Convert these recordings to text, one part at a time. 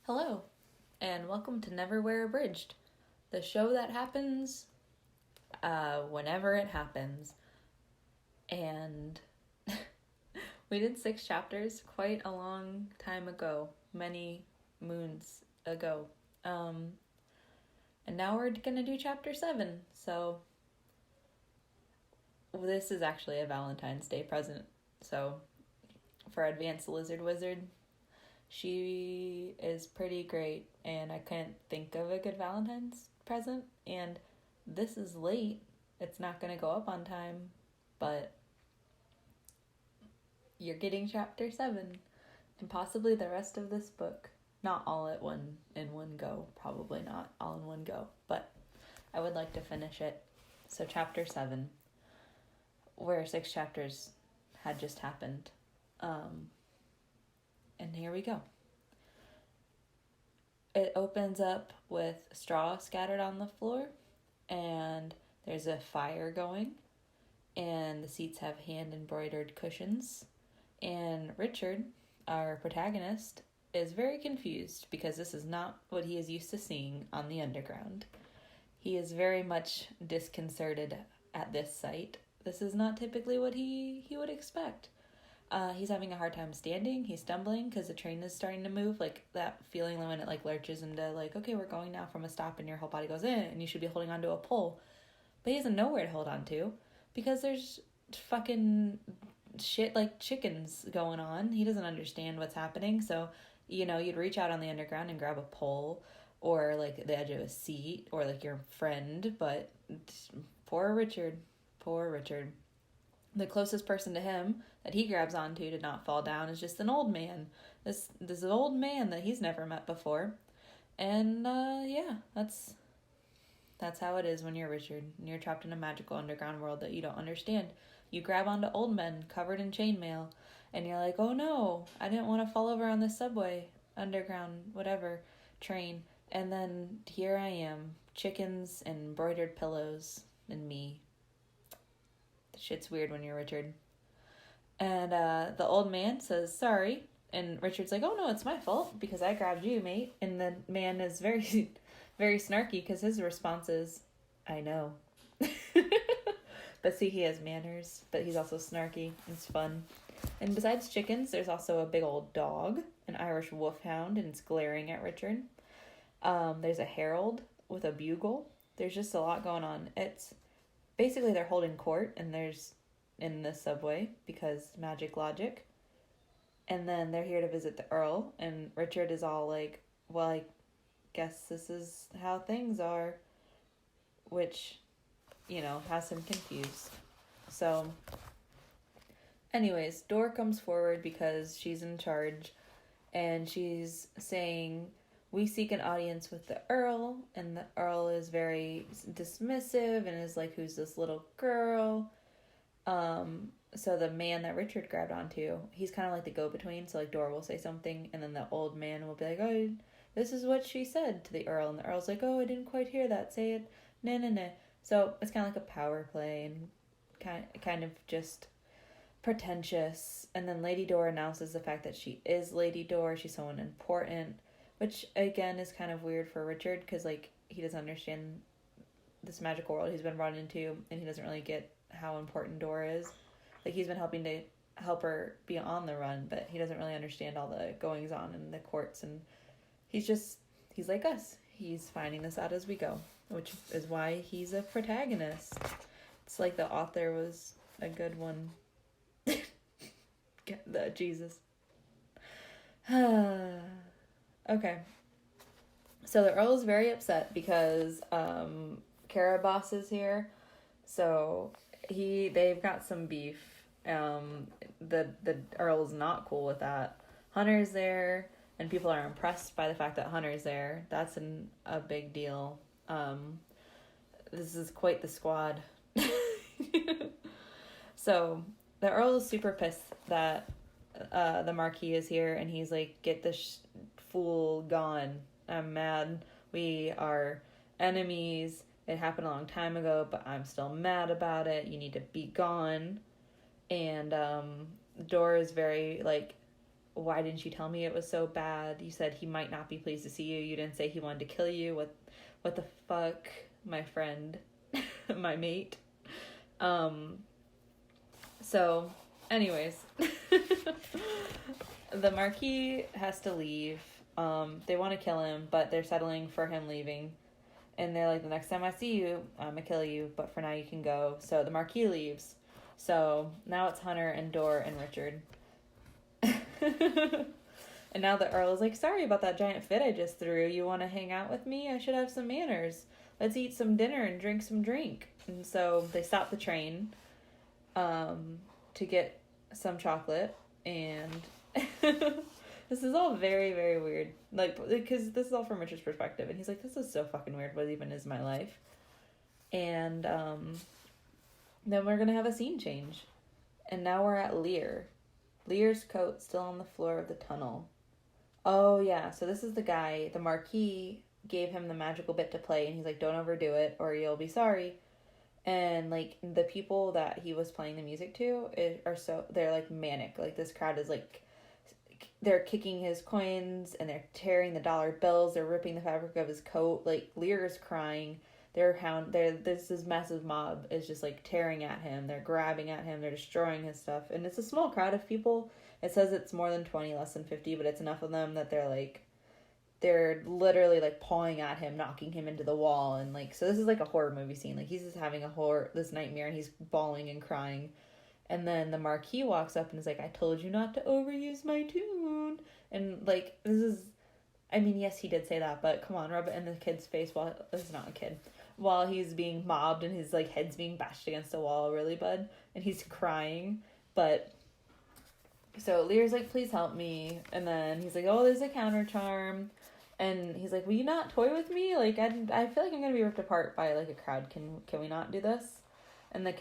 Hello, and welcome to Neverwhere Abridged, the show that happens whenever it happens. And we did 6 chapters quite a long time ago, many moons ago. And now we're gonna do chapter 7, so this is actually a Valentine's Day present. So, for Advanced Lizard Wizard, she is pretty great, and I can't think of a good Valentine's present. And this is late. It's not going to go up on time, but you're getting chapter 7 and possibly the rest of this book. Not all in one go. Probably not all in one go, but I would like to finish it. So chapter 7, where 6 chapters had just happened. And here we go. It opens up with straw scattered on the floor, and there's a fire going, and the seats have hand-embroidered cushions. And Richard, our protagonist, is very confused because this is not what he is used to seeing on the underground. He is very much disconcerted at this sight. This is not typically what he would expect. He's having a hard time standing. He's stumbling because the train is starting to move. Like that feeling when it like lurches into like, okay, we're going now from a stop, and your whole body goes in, and you should be holding onto a pole. But he doesn't know where to hold on to because there's fucking shit like chickens going on. He doesn't understand what's happening. So, you'd reach out on the underground and grab a pole or like the edge of a seat or like your friend. But poor Richard. The closest person to him that he grabs onto to not fall down is just an old man. This old man that he's never met before. And yeah, that's how it is when you're Richard and you're trapped in a magical underground world that you don't understand. You grab onto old men covered in chainmail, and you're like, oh no, I didn't want to fall over on this subway, underground, whatever, train. And then here I am, chickens and embroidered pillows and me. Shit's weird when you're Richard. And the old man says, sorry. And Richard's like, oh no, it's my fault because I grabbed you, mate. And the man is very, very snarky because his response is, I know. But see, he has manners, but he's also snarky. It's fun. And besides chickens, there's also a big old dog, an Irish wolfhound, and it's glaring at Richard. There's a herald with a bugle. There's just a lot going on. It's basically they're holding court, and there's in the subway because magic logic. And then they're here to visit the Earl, and Richard is all like, well, I guess this is how things are, which, has him confused. So, anyways, Dor comes forward because she's in charge, and she's saying, we seek an audience with the Earl, and the Earl is very dismissive and is like, who's this little girl? So the man that Richard grabbed onto, he's kind of like the go-between, so like Dor will say something, and then the old man will be like, oh, this is what she said to the Earl, and the Earl's like, oh, I didn't quite hear that, say it, nah. So it's kind of like a power play, and kind of just pretentious. And then Lady Dor announces the fact that she is Lady Dor, she's someone important, which again is kind of weird for Richard because like he doesn't understand this magical world he's been brought into, and he doesn't really get how important Dor is. Like he's been helping to help her be on the run, but he doesn't really understand all the goings on in the courts, and he's like us. He's finding this out as we go, which is why he's a protagonist. It's like the author was a good one. Jesus. Okay. So the Earl is very upset because Caraboss is here. So they've got some beef. The Earl's not cool with that. Hunter's there, and people are impressed by the fact that Hunter's there. That's a big deal. This is quite the squad. So the Earl is super pissed that the Marquis is here, and he's like, get this fool gone. I'm mad. We are enemies. It happened a long time ago, but I'm still mad about it. You need to be gone. And Dor is very like, why didn't you tell me it was so bad? You said he might not be pleased to see you. You didn't say he wanted to kill you. What the fuck, my friend, my mate. So, anyways, the Marquis has to leave. They want to kill him, but they're settling for him leaving. And they're like, the next time I see you, I'm gonna kill you, but for now you can go. So the Marquis leaves. So now it's Hunter and Dor and Richard. And now the Earl is like, sorry about that giant fit I just threw. You want to hang out with me? I should have some manners. Let's eat some dinner and drink some drink. And so they stop the train to get some chocolate. And this is all very, very weird. Like, because this is all from Richard's perspective. And he's like, this is so fucking weird. What even is my life? And then we're going to have a scene change. And now we're at Lear. Lear's coat still on the floor of the tunnel. Oh, yeah. So this is the guy, the Marquis gave him the magical bit to play. And he's like, don't overdo it or you'll be sorry. And, like, the people that he was playing the music to they're, like, manic. Like, this crowd is, like, they're kicking his coins and they're tearing the dollar bills. They're ripping the fabric of his coat. Like, Lear is crying. This massive mob is just, like, tearing at him. They're grabbing at him. They're destroying his stuff. And it's a small crowd of people. It says it's more than 20, less than 50, but it's enough of them that they're literally, like, pawing at him, knocking him into the wall. And, like, so this is, like, a horror movie scene. Like, he's just having this nightmare, and he's bawling and crying. And then the Marquis walks up and is like, I told you not to overuse my tune. And, like, this is, I mean, yes, he did say that, but come on, rub it in the kid's face this is not a kid. While he's being mobbed and his, like, head's being bashed against a wall really bad. And he's crying. But, so Lear's like, please help me. And then he's like, oh, there's a counter charm. And he's like, will you not toy with me? Like, I feel like I'm going to be ripped apart by, like, a crowd. Can we not do this? And the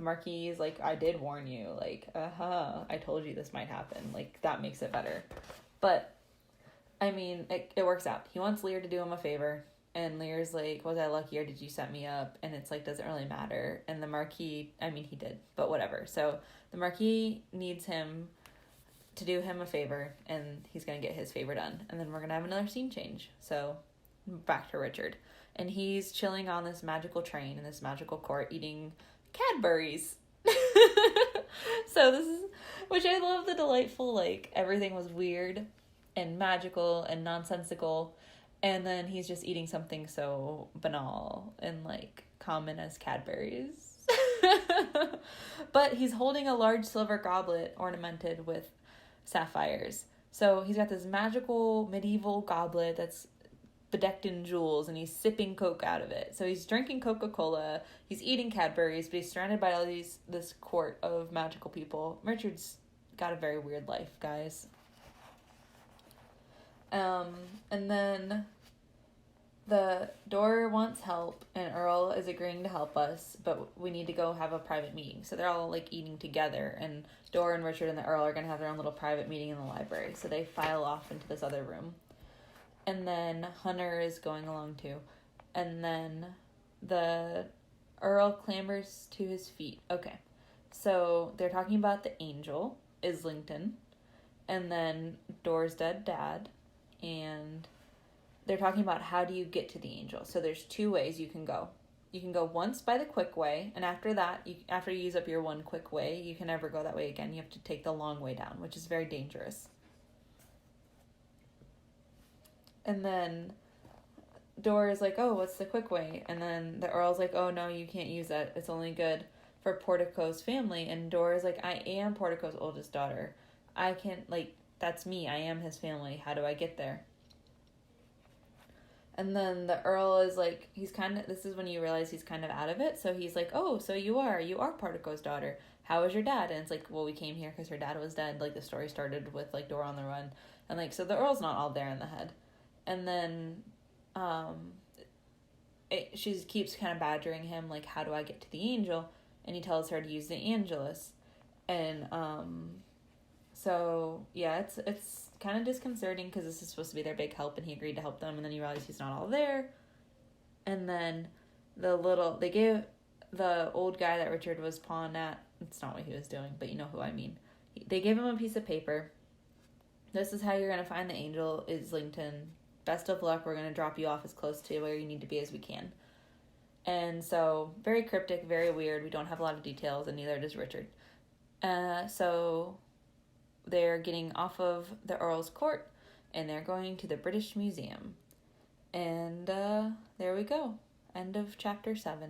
Marquis is like, I did warn you. Like, I told you this might happen. Like, that makes it better. But, I mean, it works out. He wants Lear to do him a favor. And Lear's like, was I lucky or did you set me up? And it's like, doesn't really matter. And the Marquis, I mean, he did, but whatever. So the Marquis needs him to do him a favor, and he's going to get his favor done. And then we're going to have another scene change. So back to Richard. And he's chilling on this magical train in this magical court eating Cadburys. So this is, which I love the delightful, like, everything was weird and magical and nonsensical. And then he's just eating something so banal and, like, common as Cadburys. But he's holding a large silver goblet ornamented with sapphires. So he's got this magical medieval goblet that's bedecked in jewels, and he's sipping Coke out of it. So he's drinking Coca-Cola, he's eating Cadburys, but he's surrounded by this court of magical people. Richard's got a very weird life, guys. And then the Dor wants help, and Earl is agreeing to help us, but we need to go have a private meeting. So they're all, like, eating together, and Dor and Richard and the Earl are going to have their own little private meeting in the library. So they file off into this other room. And then Hunter is going along too. And then the Earl clambers to his feet. Okay. So they're talking about the angel, Islington, and then Dor's dead dad, and they're talking about how do you get to the angel. So there's two ways you can go. You can go once by the quick way, and after that, after you use up your one quick way, you can never go that way again. You have to take the long way down, which is very dangerous. And then Dor is like, oh, what's the quick way? And then the Earl's like, oh, no, you can't use that. It's only good for Portico's family. And Dor is like, I am Portico's oldest daughter. I can't, like, that's me. I am his family. How do I get there? And then the Earl is like, this is when you realize he's kind of out of it. So he's like, oh, so you are Portico's daughter. How is your dad? And it's like, well, we came here because her dad was dead. Like, the story started with, like, Dor on the run. And, like, so the Earl's not all there in the head. And then she keeps kind of badgering him, like, how do I get to the angel? And he tells her to use the Angelus. And so, yeah, it's kind of disconcerting because this is supposed to be their big help, and he agreed to help them, and then you realize he's not all there. And then they gave the old guy that Richard was pawing at, it's not what he was doing, but you know who I mean, They give him a piece of paper. This is how you're going to find the angel, Islington. Best of luck. We're going to drop you off as close to where you need to be as we can. And so, very cryptic, very weird. We don't have a lot of details, and neither does Richard. So, they're getting off of the Earl's Court, and they're going to the British Museum. And there we go. End of chapter 7.